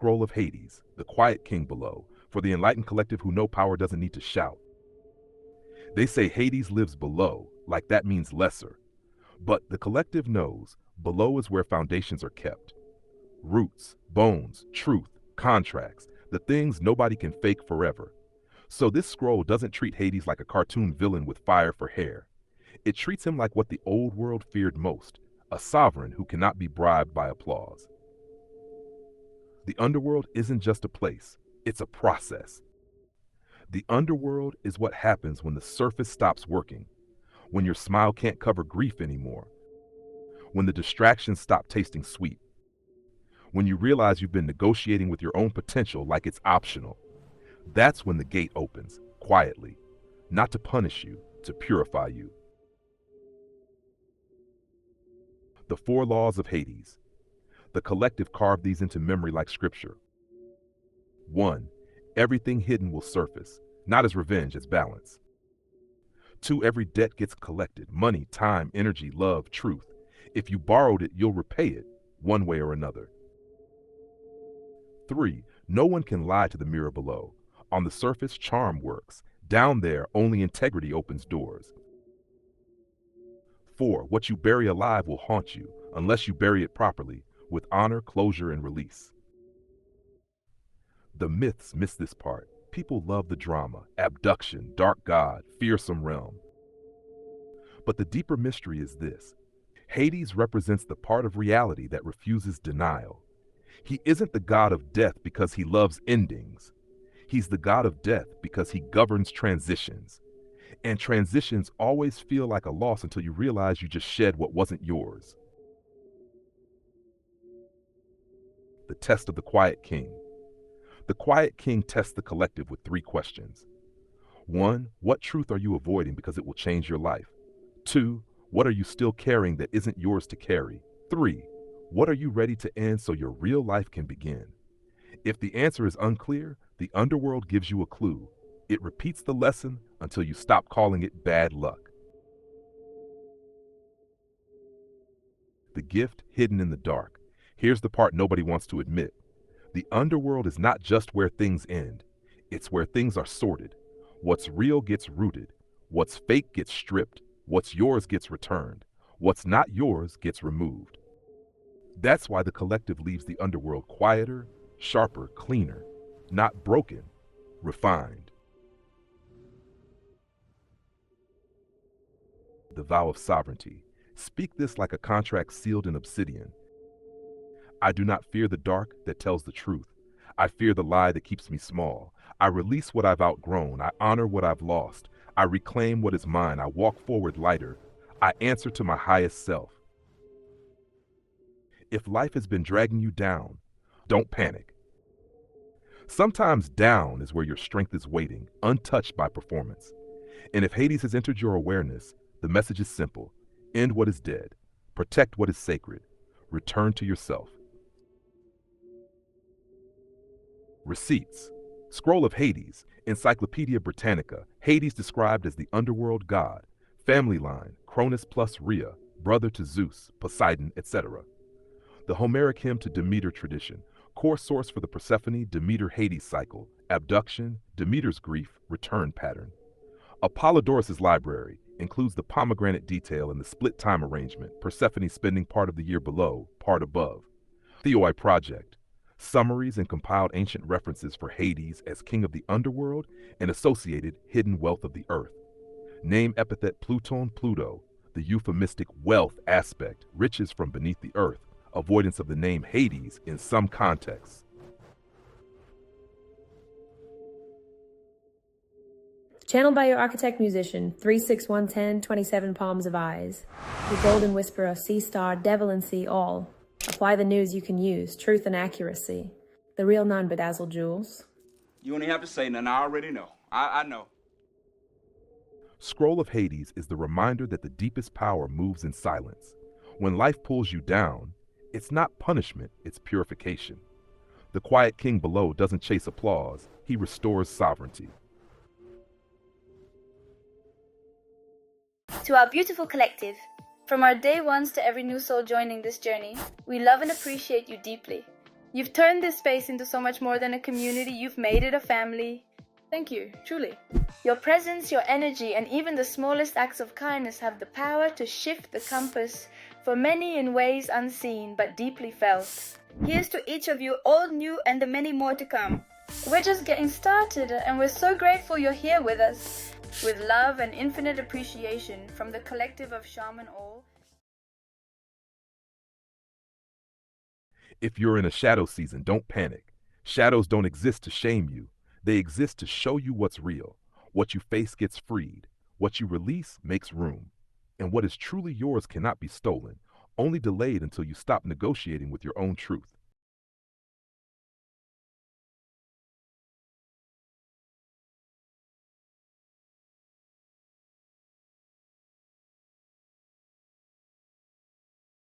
Scroll of Hades, the quiet king below, for the enlightened collective who know power doesn't need to shout. They say Hades lives below, like that means lesser. But the collective knows below is where foundations are kept. Roots, bones, truth, contracts, the things nobody can fake forever. So this scroll doesn't treat Hades like a cartoon villain with fire for hair. It treats him like what the old world feared most, a sovereign who cannot be bribed by applause. The underworld isn't just a place, it's a process. The underworld is what happens when the surface stops working, when your smile can't cover grief anymore, when the distractions stop tasting sweet, when you realize you've been negotiating with your own potential like it's optional. That's when the gate opens, quietly, not to punish you, to purify you. The 4 laws of Hades. The collective carved these into memory like scripture. 1. Everything hidden will surface, not as revenge, as balance. 2. Every debt gets collected, money, time, energy, love, truth. If you borrowed it, you'll repay it, one way or another. 3. No one can lie to the mirror below. On the surface, charm works. Down there, only integrity opens doors. 4. What you bury alive will haunt you, unless you bury it properly, with honor, closure, and release. The myths miss this part. People love the drama, abduction, dark god, fearsome realm. But the deeper mystery is this. Hades represents the part of reality that refuses denial. He isn't the god of death because he loves endings. He's the god of death because he governs transitions. And transitions always feel like a loss until you realize you just shed what wasn't yours. The test of the quiet king. The quiet king tests the collective with 3 questions. 1. What truth are you avoiding because it will change your life? 2. What are you still carrying that isn't yours to carry? 3. What are you ready to end so your real life can begin? If the answer is unclear, the underworld gives you a clue. It repeats the lesson until you stop calling it bad luck. The gift hidden in the dark. Here's the part nobody wants to admit. The underworld is not just where things end. It's where things are sorted. What's real gets rooted. What's fake gets stripped. What's yours gets returned. What's not yours gets removed. That's why the collective leaves the underworld quieter, sharper, cleaner. Not broken, refined. The vow of sovereignty. Speak this like a contract sealed in obsidian. I do not fear the dark that tells the truth. I fear the lie that keeps me small. I release what I've outgrown. I honor what I've lost. I reclaim what is mine. I walk forward lighter. I answer to my highest self. If life has been dragging you down, don't panic. Sometimes down is where your strength is waiting, untouched by performance. And if Hades has entered your awareness, the message is simple. End what is dead. Protect what is sacred. Return to yourself. Receipts. Scroll of Hades, Encyclopedia Britannica, Hades described as the underworld god, family line, Cronus plus Rhea, brother to Zeus, Poseidon, etc. The Homeric hymn to Demeter tradition, core source for the Persephone Demeter-Hades cycle, abduction, Demeter's grief, return pattern. Apollodorus' library includes the pomegranate detail and the split time arrangement, Persephone spending part of the year below, part above. Theoi Project. Summaries and compiled ancient references for Hades as king of the underworld and associated hidden wealth of the earth. Name epithet Pluton Pluto, the euphemistic wealth aspect, riches from beneath the earth, avoidance of the name Hades in some contexts. Channeled by your architect musician, 36110, 27 palms of eyes. The golden whisperer, sea star, Devalan see all. Apply the news you can use, truth and accuracy. The real non-bedazzled jewels. You only have to say nothing, I already know. I know. Scroll of Hades is the reminder that the deepest power moves in silence. When life pulls you down, it's not punishment, it's purification. The quiet king below doesn't chase applause, he restores sovereignty. To our beautiful collective, from our day ones to every new soul joining this journey, we love and appreciate you deeply. You've turned this space into so much more than a community. You've made it a family. Thank you, truly. Your presence, your energy, and even the smallest acts of kindness have the power to shift the compass for many in ways unseen but deeply felt. Here's to each of you, all new and the many more to come. We're just getting started, and we're so grateful you're here with us. With love and infinite appreciation from the collective of Shaman All. If you're in a shadow season, don't panic. Shadows don't exist to shame you. They exist to show you what's real. What you face gets freed. What you release makes room. And what is truly yours cannot be stolen, only delayed until you stop negotiating with your own truth.